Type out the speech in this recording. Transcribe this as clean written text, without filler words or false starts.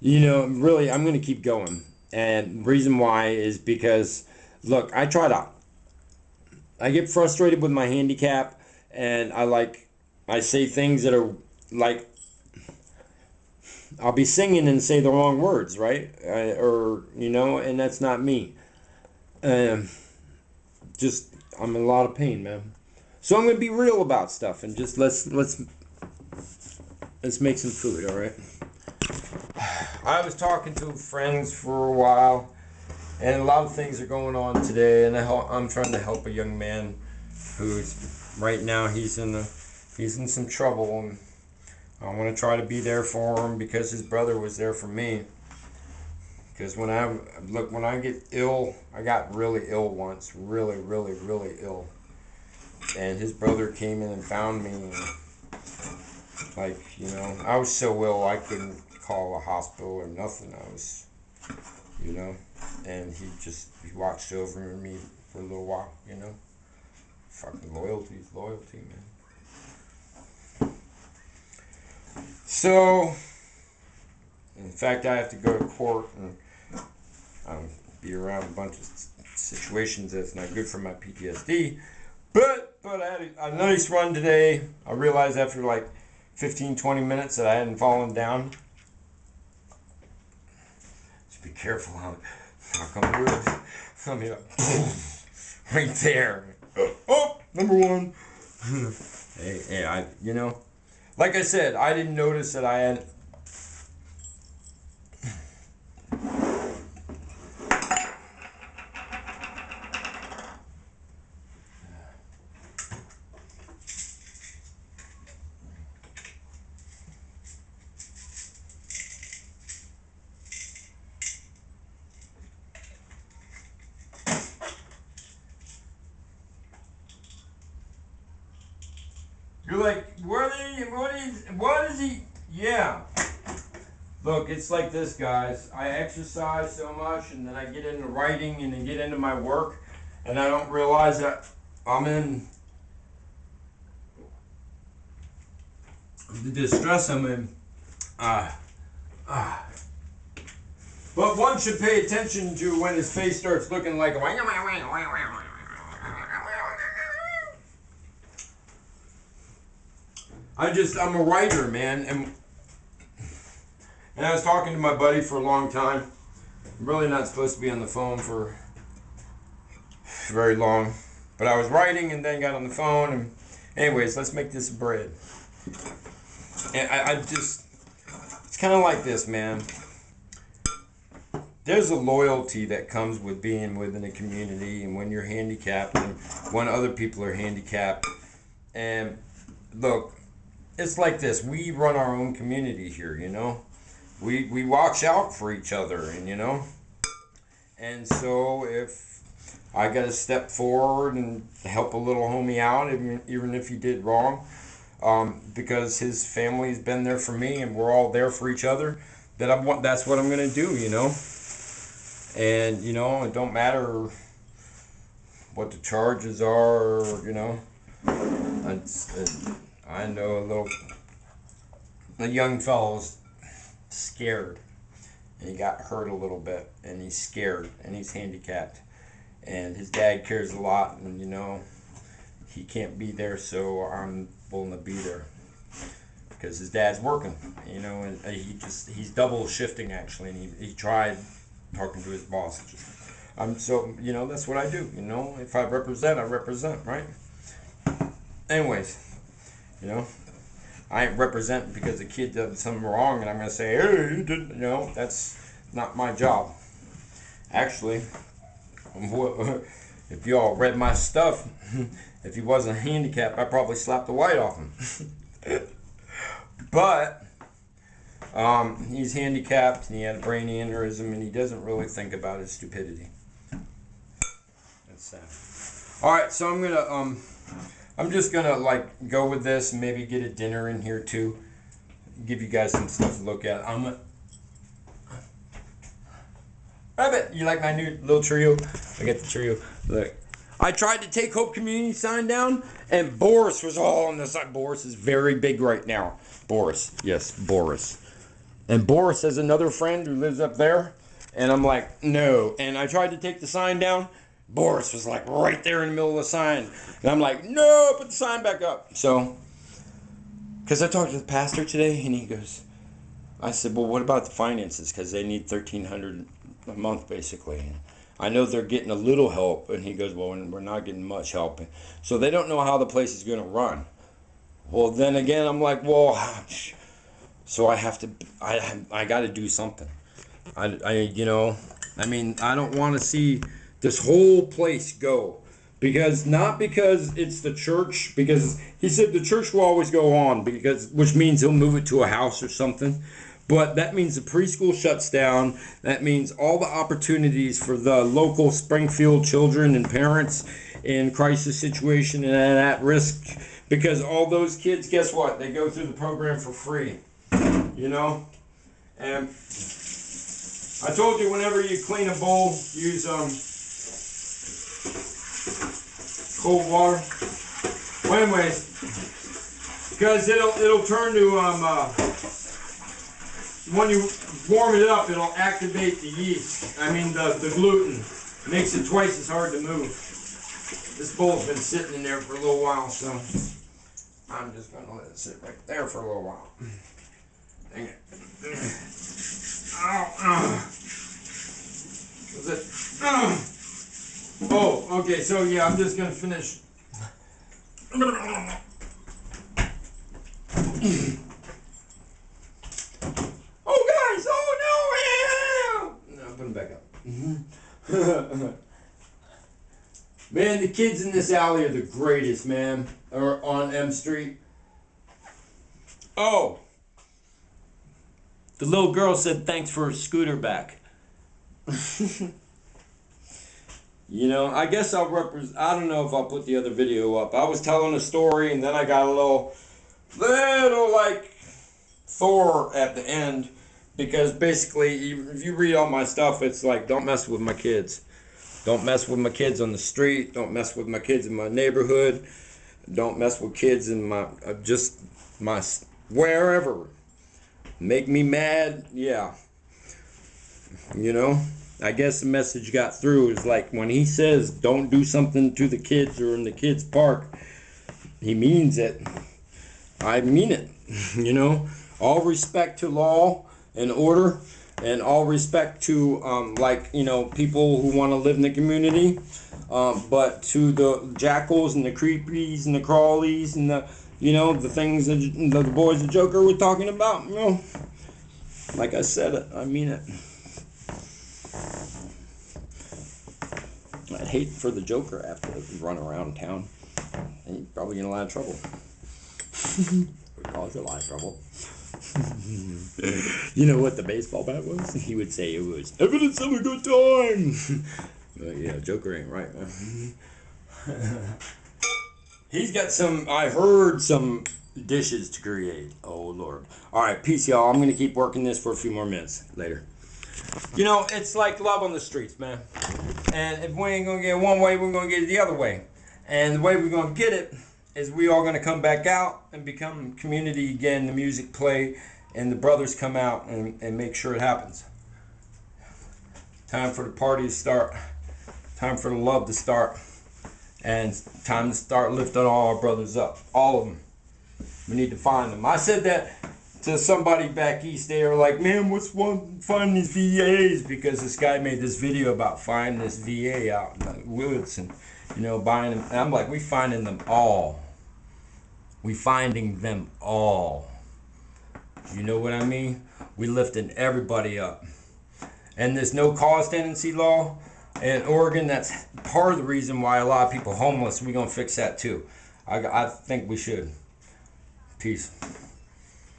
You know, really, I'm going to keep going. And the reason why is because, look, I get frustrated with my handicap, and I say things that are like, I'll be singing and say the wrong words, right? And that's not me. Um, just, I'm in a lot of pain, man. So I'm going to be real about stuff, and just let's make some food, all right? I was talking to friends for a while, and a lot of things are going on today, and I'm trying to help a young man who's right now he's in some trouble, and I want to try to be there for him because his brother was there for me. Because when I get ill, I got really ill once, really, really, really ill, and his brother came in and found me, and I was so ill I couldn't call a hospital or nothing. I was, and he watched over me for a little while, Fucking loyalty is loyalty, man. So, in fact, I have to go to court and be around a bunch of situations that's not good for my PTSD. But I had a nice run today. I realized after like 15, 20 minutes that I hadn't fallen down. Just be careful how come I mean, right there. Oh, number one. hey, like I said, I didn't notice that I had. You're like, what is he? Yeah. Look, it's like this, guys. I exercise so much, and then I get into writing, and then get into my work, and I don't realize that I'm in the distress I'm in. But one should pay attention to when his face starts looking like. I'm a writer, man, and I was talking to my buddy for a long time. I'm really not supposed to be on the phone for very long, but I was writing and then got on the phone, and anyways, let's make this bread. And it's kind of like this, man. There's a loyalty that comes with being within a community, and when you're handicapped, and when other people are handicapped, and look, it's like this. We run our own community here, We watch out for each other, and so if I got to step forward and help a little homie out, even if he did wrong, because his family's been there for me and we're all there for each other, that's what I'm going to do, And, it don't matter what the charges are, I know a young fellow's scared, and he got hurt a little bit, and he's scared, and he's handicapped, and his dad cares a lot, and he can't be there, so I'm willing to be there because his dad's working, and he's double shifting actually, and he tried talking to his boss. That's what I do. If I represent, I represent, right? Anyways, I ain't representing because the kid did something wrong and I'm going to say, hey, you didn't, that's not my job. Actually, if y'all read my stuff, if he wasn't handicapped, I probably slapped the white off him. But, he's handicapped and he had a brain aneurysm and he doesn't really think about his stupidity. That's sad. Alright, so I'm just gonna go with this and maybe get a dinner in here too. Give you guys some stuff to look at. Rabbit, you like my new little trio? I got the trio. Look, I tried to take Hope Community sign down, and Boris was all on the side. Boris is very big right now. Boris, yes, Boris. And Boris has another friend who lives up there. And I'm like, no. And I tried to take the sign down. Boris was like right there in the middle of the sign. And I'm like, no, put the sign back up. So, because I talked to the pastor today, and he goes, I said, well, what about the finances? Because they need $1,300 a month, basically. I know they're getting a little help. And he goes, well, we're not getting much help. So they don't know how the place is going to run. Well, then again, I'm like, well, so I have to, I got to do something. You know, I mean, I don't want to see this whole place go. Not because it's the church, because he said the church will always go on, which means he'll move it to a house or something. But that means the preschool shuts down. That means all the opportunities for the local Springfield children and parents in crisis situation and at risk, because all those kids, guess what? They go through the program for free, you know? And I told you, whenever you clean a bowl, use cold water. Well, anyways, because it'll turn to when you warm it up, it'll activate the yeast. I mean the gluten. Makes it twice as hard to move. This bowl's been sitting in there for a little while, so I'm just gonna let it sit right there for a little while. Dang it. Was it? Oh, okay, so yeah, I'm just gonna finish. Oh, guys, oh no! No, put them back up. Man, the kids in this alley are the greatest, man. Or on M Street. Oh! The little girl said thanks for a scooter back. You know, I guess I'll I don't know if I'll put the other video up. I was telling a story and then I got a little like THOR at the end, because basically if you read all my stuff, it's like, don't mess with my kids. Don't mess with my kids on the street. Don't mess with my kids in my neighborhood. Don't mess with kids in my wherever. Make me mad, yeah. You know, I guess the message got through. Is like when he says don't do something to the kids or in the kids' park, he means it. I mean it. You know, all respect to law and order, and all respect to like, you know, people who want to live in the community. But to the jackals and the creepies and the crawlies and the, you know, the things that the boys of Joker were talking about, you know, like I said it, I mean it. I'd hate for the Joker to have to run around town. And he'd probably get in a lot of trouble. Would cause a lot of trouble. You know what the baseball bat was? He would say it was evidence of a good time. But yeah, Joker ain't right, man. He's got some, I heard some dishes to create. Oh, Lord. All right, peace, y'all. I'm going to keep working this for a few more minutes. Later. You know, it's like love on the streets, man. And if we ain't going to get it one way, we're going to get it the other way. And the way we're going to get it is we all going to come back out and become community again, the music play, and the brothers come out and make sure it happens. Time for the party to start. Time for the love to start. And time to start lifting all our brothers up. All of them. We need to find them. I said that to somebody back east. They were like, man, what's one finding these VAs? Because this guy made this video about finding this VA out in the woods and, you know, buying them. And I'm like, we finding them all. We finding them all. You know what I mean? We lifting everybody up. And this no cause tendency law in Oregon, that's part of the reason why a lot of people are homeless. We're going to fix that too. I think we should. Peace.